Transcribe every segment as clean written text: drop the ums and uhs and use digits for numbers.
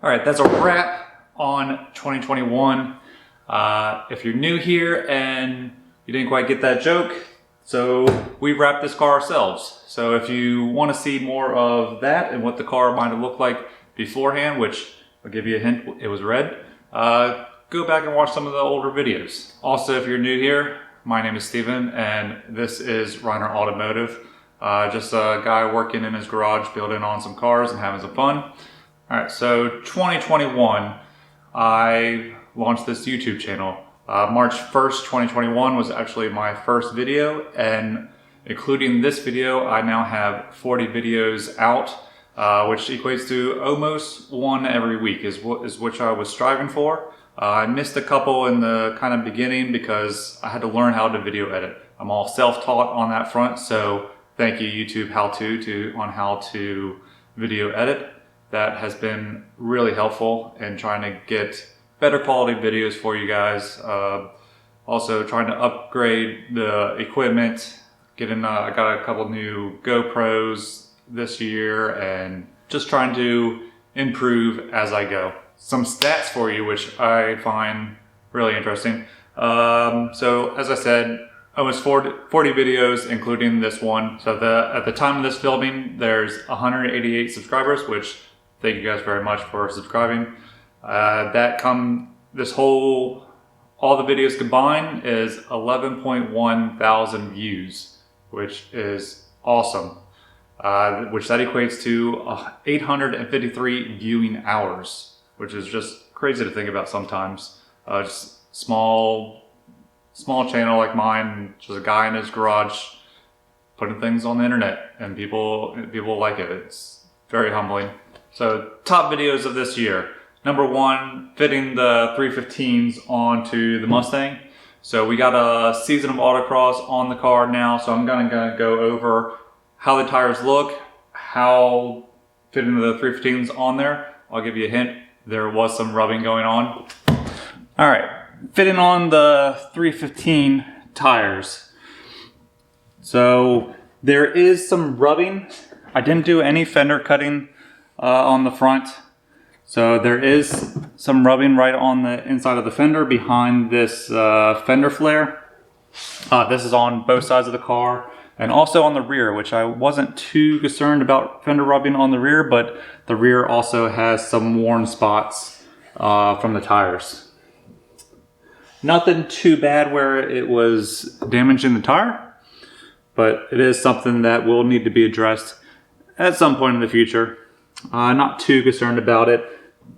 All right, that's a wrap on 2021. If you're new here and you didn't quite get that joke, so we wrapped this car ourselves. So if you want to see more of that and what the car might have looked like beforehand, which I'll give you a hint, it was red, go back and watch some of the older videos. Also, if you're new here, my name is Steven and this is Reiner Automotive. Just a guy working in his garage building on some cars and having some fun. Alright, so 2021, I launched this YouTube channel. March 1st, 2021 was actually my first video, and including this video, I now have 40 videos out, which equates to almost one every week is which I was striving for. I missed a couple in the kind of beginning because I had to learn how to video edit. I'm all self-taught on that front, so thank you YouTube on how to video edit. That has been really helpful in trying to get better quality videos for you guys. Also trying to upgrade the equipment, I got a couple new GoPros this year and just trying to improve as I go. Some stats for you, which I find really interesting. So as I said, almost 40 videos, including this one. So at the time of this filming, there's 188 subscribers, which thank you guys very much for subscribing. All the videos combined is 11.1 thousand views, which is awesome. Which that equates to 853 viewing hours, which is just crazy to think about sometimes. Just small channel like mine, just a guy in his garage putting things on the internet, and people like it. It's very humbling. So top videos of this year. Number one, fitting the 315s onto the Mustang. So we got a season of autocross on the car now, so I'm gonna go over how the tires look, how fitting the 315s on there. I'll give you a hint, there was some rubbing going on. All right, fitting on the 315 tires. So there is some rubbing. I didn't do any fender cutting on the front. So there is some rubbing right on the inside of the fender behind this fender flare. This is on both sides of the car and also on the rear, which I wasn't too concerned about fender rubbing on the rear, but the rear also has some worn spots from the tires. Nothing too bad where it was damaging the tire, but it is something that will need to be addressed at some point in the future. Not too concerned about it.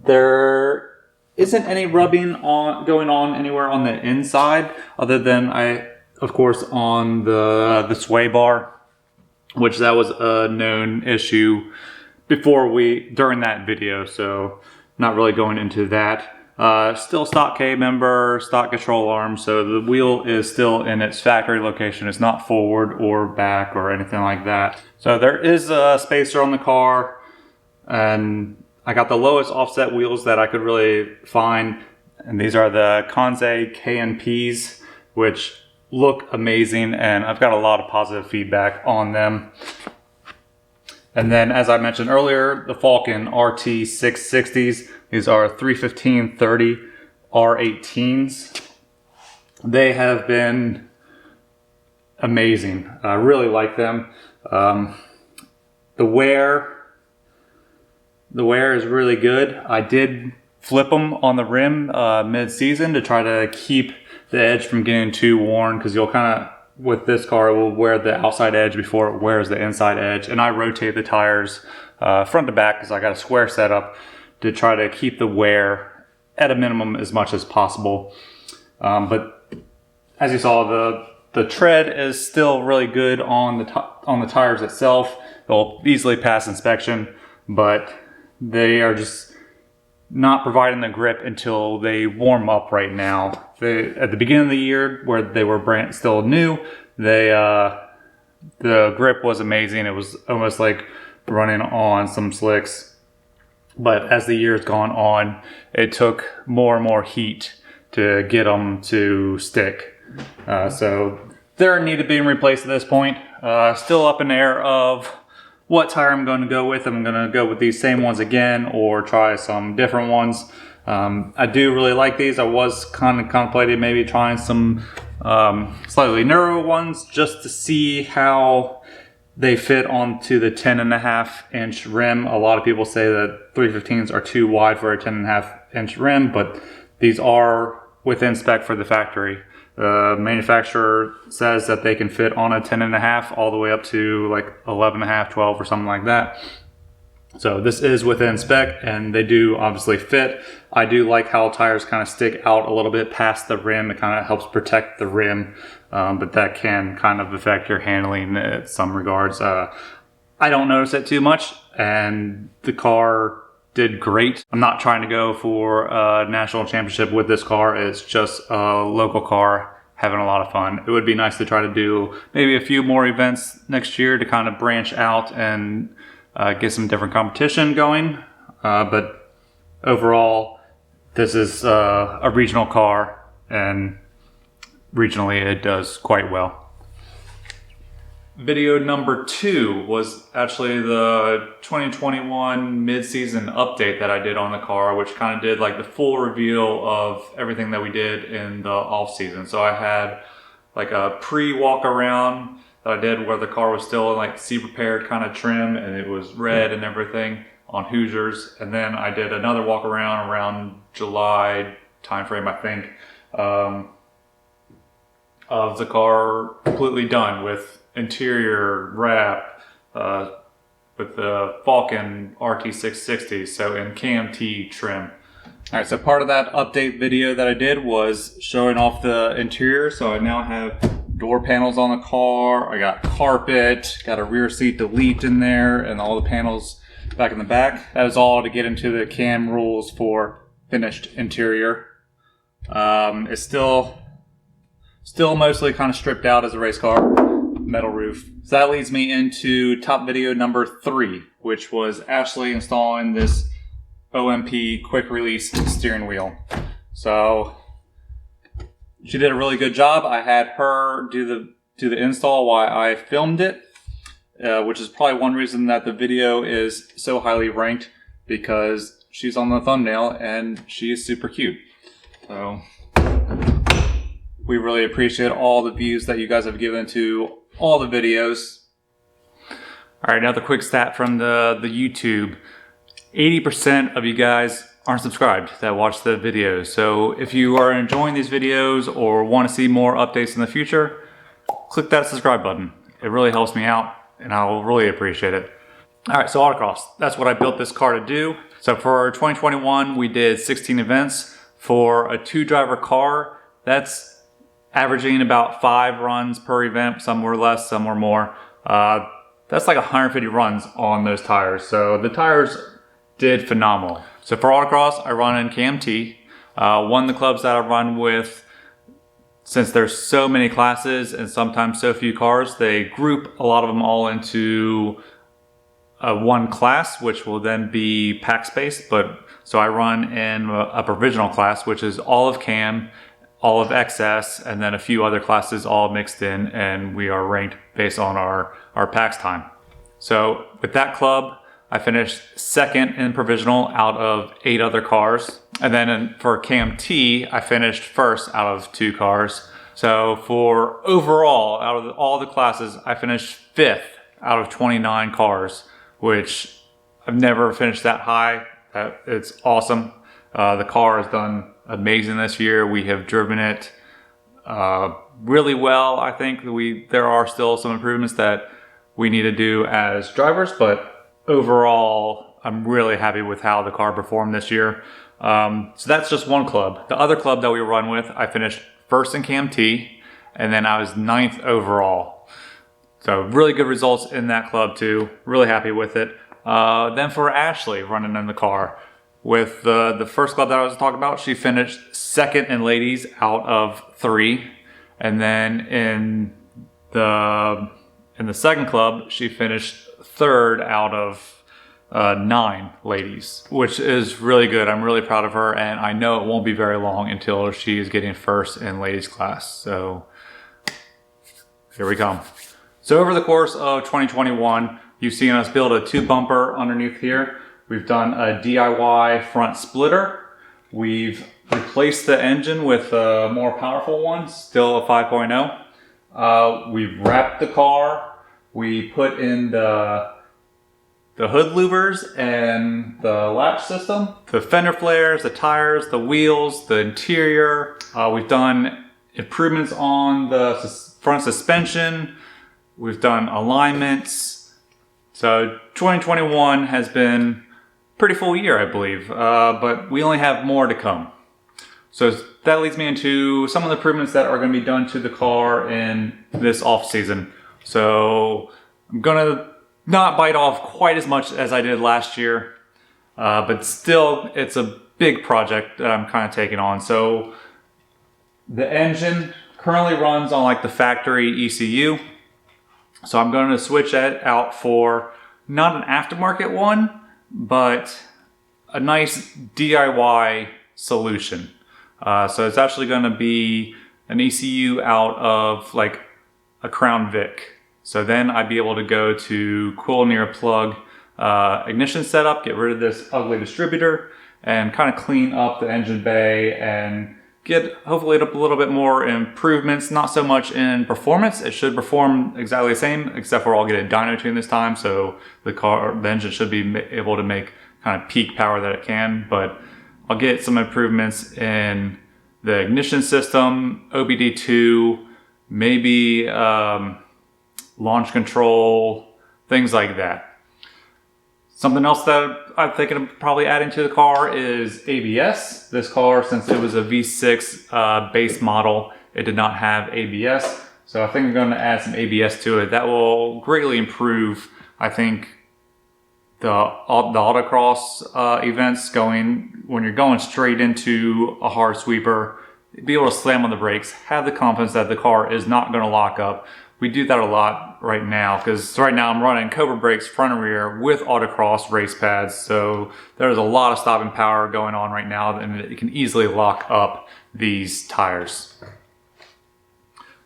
There isn't any rubbing going on anywhere on the inside, other than of course, on the sway bar, which that was a known issue during that video, so not really going into that. Still stock K-member, stock control arm, so the wheel is still in its factory location. It's not forward or back or anything like that. So there is a spacer on the car, and I got the lowest offset wheels that I could really find, and these are the Kanze K&Ps, which look amazing, and I've got a lot of positive feedback on them. And then, as I mentioned earlier, the Falken RT660s. These are 315/30 R18s. They have been amazing. I really like them. The wear is really good. I did flip them on the rim mid-season to try to keep the edge from getting too worn, because you'll kind of, with this car, it will wear the outside edge before it wears the inside edge. And I rotate the tires front to back because I got a square setup to try to keep the wear at a minimum as much as possible. But as you saw, the tread is still really good on the tires itself. They'll easily pass inspection, but they are just not providing the grip until they warm up right now. At the beginning of the year, where they were still new, the grip was amazing. It was almost like running on some slicks. But as the year's gone on, it took more and more heat to get them to stick. So they're in need of being replaced at this point. Still up in the air of what tire I'm going to go with. I'm going to go with these same ones again or try some different ones. I do really like these. I was kind of contemplating maybe trying some slightly narrower ones just to see how they fit onto the 10.5-inch rim. A lot of people say that 315s are too wide for a 10.5-inch rim, but these are within spec for the factory. The manufacturer says that they can fit on a 10.5 all the way up to like 11.5, 12 or something like that. So this is within spec and they do obviously fit. I do like how tires kind of stick out a little bit past the rim. It kind of helps protect the rim, but that can kind of affect your handling in some regards. I don't notice it too much and the car did great. I'm not trying to go for a national championship with this car. It's just a local car having a lot of fun. It would be nice to try to do maybe a few more events next year to kind of branch out and get some different competition going. But overall, this is a regional car and regionally it does quite well. Video number 2 was actually the 2021 mid-season update that I did on the car, which kind of did like the full reveal of everything that we did in the off-season. So I had like a pre-walk around that I did where the car was still in like sea prepared kind of trim and it was red and everything on Hoosiers. And then I did another walk around July timeframe, I think, of the car completely done with interior wrap with the Falcon RT660, so in KMT trim. All right, so part of that update video that I did was showing off the interior. So I now have door panels on the car. I got carpet, got a rear seat delete in there, and all the panels back in the back. That is all to get into the CAM rules for finished interior. It's still mostly kind of stripped out as a race car. Metal roof. So that leads me into top video number 3, which was Ashley installing this OMP quick release steering wheel. So she did a really good job. I had her do the install while I filmed it, which is probably one reason that the video is so highly ranked, because she's on the thumbnail and she is super cute. So we really appreciate all the views that you guys have given to all the videos. All right, another quick stat from the YouTube. 80% of you guys aren't subscribed that watch the videos. So if you are enjoying these videos or want to see more updates in the future, click that subscribe button. It really helps me out and I'll really appreciate it. All right, so Autocross, that's what I built this car to do. So for 2021, we did 16 events. For a 2-driver car, that's averaging about 5 runs per event. Some were less, some were more. That's like 150 runs on those tires. So the tires did phenomenal. So for Autocross, I run in KMT. One of the clubs that I run with, since there's so many classes and sometimes so few cars, they group a lot of them all into one class, which will then be PAX based. So I run in a provisional class, which is all of CAM, all of XS, and then a few other classes all mixed in, and we are ranked based on our PAX time. So with that club, I finished 2nd in provisional out of 8 other cars. And then for KMT, I finished 1st out of 2 cars. So for overall, out of all the classes, I finished 5th out of 29 cars, which I've never finished that high. It's awesome. The car has done amazing this year. We have driven it really well. I think there are still some improvements that we need to do as drivers, but overall, I'm really happy with how the car performed this year. So that's just one club. The other club that we run with, I finished 1st in KMT, and then I was 9th overall. So really good results in that club too. Really happy with it. Then for Ashley running in the car, with the first club that I was talking about, she finished 2nd in ladies out of 3. And then in the second club, she finished 3rd out of 9 ladies, which is really good. I'm really proud of her, and I know it won't be very long until she is getting 1st in ladies class. So here we come. So over the course of 2021, you've seen us build a 2-bumper underneath here. We've done a DIY front splitter. We've replaced the engine with a more powerful one, still a 5.0. We've wrapped the car. We put in the hood louvers and the latch system, the fender flares, the tires, the wheels, the interior. We've done improvements on the front suspension. We've done alignments. So 2021 has been a pretty full year, I believe, but we only have more to come. So that leads me into some of the improvements that are going to be done to the car in this off season. So I'm going to not bite off quite as much as I did last year, but still it's a big project that I'm kind of taking on. So the engine currently runs on like the factory ECU. So I'm going to switch it out for not an aftermarket one, but a nice DIY solution. So it's actually going to be an ECU out of like a Crown Vic. So then I'd be able to go to cool near plug ignition setup, get rid of this ugly distributor, and kind of clean up the engine bay and get hopefully a little bit more improvements. Not so much in performance. It should perform exactly the same, except for I'll get a dyno tune this time. So the engine should be able to make kind of peak power that it can, but I'll get some improvements in the ignition system, OBD2, maybe launch control, things like that. Something else that I'm thinking of probably adding to the car is ABS. This car, since it was a V6 base model, it did not have ABS. So I think I'm going to add some ABS to it. That will greatly improve, I think, the autocross events when you're going straight into a hard sweeper. Be able to slam on the brakes, have the confidence that the car is not going to lock up. We do that a lot right now because right now I'm running Cobra brakes front and rear with Autocross race pads. So there's a lot of stopping power going on right now, and it can easily lock up these tires.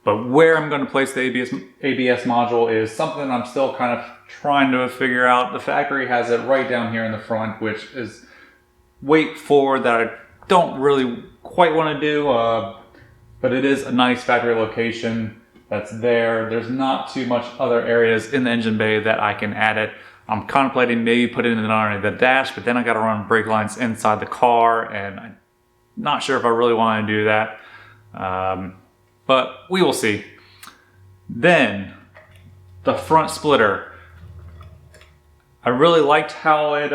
But where I'm going to place the ABS module is something I'm still kind of trying to figure out. The factory has it right down here in the front, which is weight forward that I don't really quite want to do, but it is a nice factory location that's there. There's not too much other areas in the engine bay that I can add it. I'm contemplating maybe putting it underneath the dash, but then I got to run brake lines inside the car, and I'm not sure if I really want to do that. But we will see. Then the front splitter. I really liked how it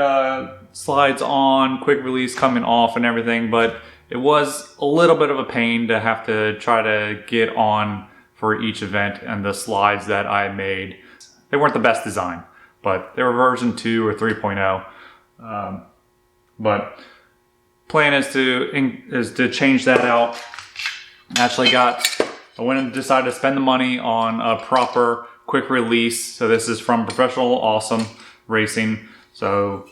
slides on, quick release coming off and everything, but it was a little bit of a pain to have to try to get on for each event, and the slides that I made, they weren't the best design, but they were version 2 or 3.0. But plan is to change that out. I went and decided to spend the money on a proper quick release. So this is from Professional Awesome Racing. So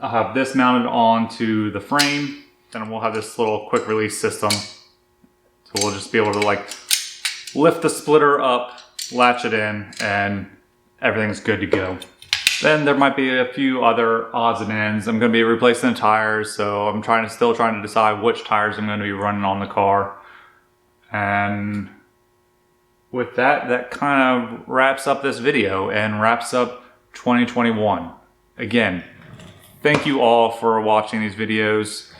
I'll have this mounted onto the frame, and we'll have this little quick release system. So we'll just be able to like lift the splitter up, latch it in, and everything's good to go. Then there might be a few other odds and ends. I'm going to be replacing the tires, so I'm still trying to decide which tires I'm going to be running on the car. And with that, that kind of wraps up this video and wraps up 2021. Again, thank you all for watching these videos.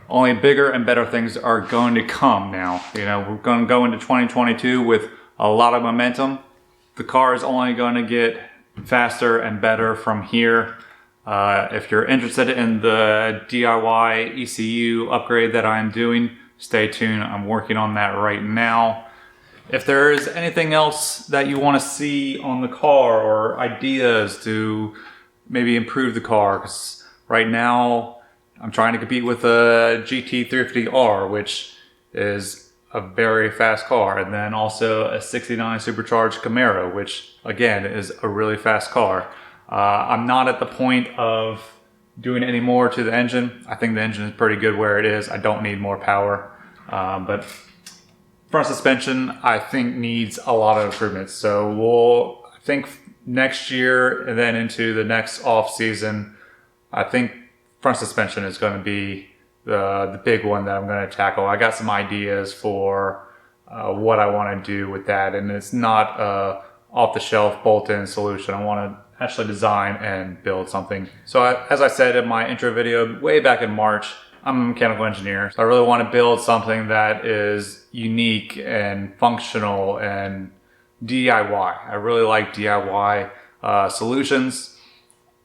Only bigger and better things are going to come now. You know, we're going to go into 2022 with a lot of momentum. The car is only going to get faster and better from here. If you're interested in the DIY ECU upgrade that I'm doing, stay tuned. I'm working on that right now. If there is anything else that you want to see on the car or ideas to maybe improve the car, because right now I'm trying to compete with a GT350R, which is a very fast car, and then also a 69 supercharged Camaro, which again is a really fast car. I'm not at the point of doing any more to the engine. I think the engine is pretty good where it is. I don't need more power, but front suspension I think needs a lot of improvements. So I think next year and then into the next off season, I think front suspension is going to be the big one that I'm going to tackle. I got some ideas for what I want to do with that, and it's not a off-the-shelf bolt-in solution. I want to actually design and build something. So as I said in my intro video way back in March, I'm a mechanical engineer. So I really want to build something that is unique and functional and DIY. I really like DIY solutions.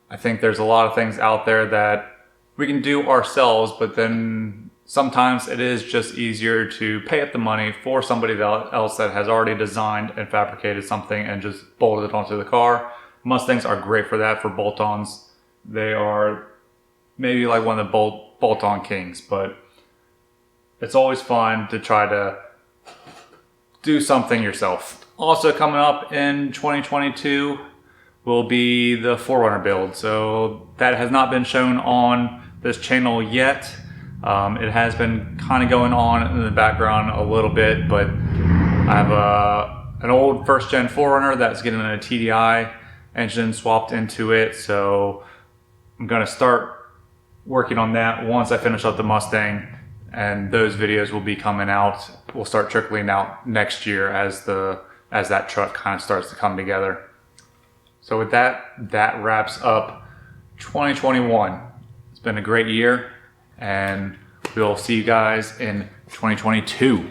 I think there's a lot of things out there that we can do ourselves, but then sometimes it is just easier to pay up the money for somebody else that has already designed and fabricated something and just bolted it onto the car. Mustangs are great for that, for bolt-ons. They are maybe like one of the bolt-on kings, but it's always fun to try to do something yourself. Also coming up in 2022 will be the 4Runner build. So that has not been shown on this channel yet. It has been kind of going on in the background a little bit, but I have an old first gen 4Runner that's getting a TDI engine swapped into it. So I'm gonna start working on that once I finish up the Mustang, and those videos will be coming out. Will start trickling out next year as that truck kind of starts to come together. So with that wraps up 2021. It's been a great year, and we'll see you guys in 2022.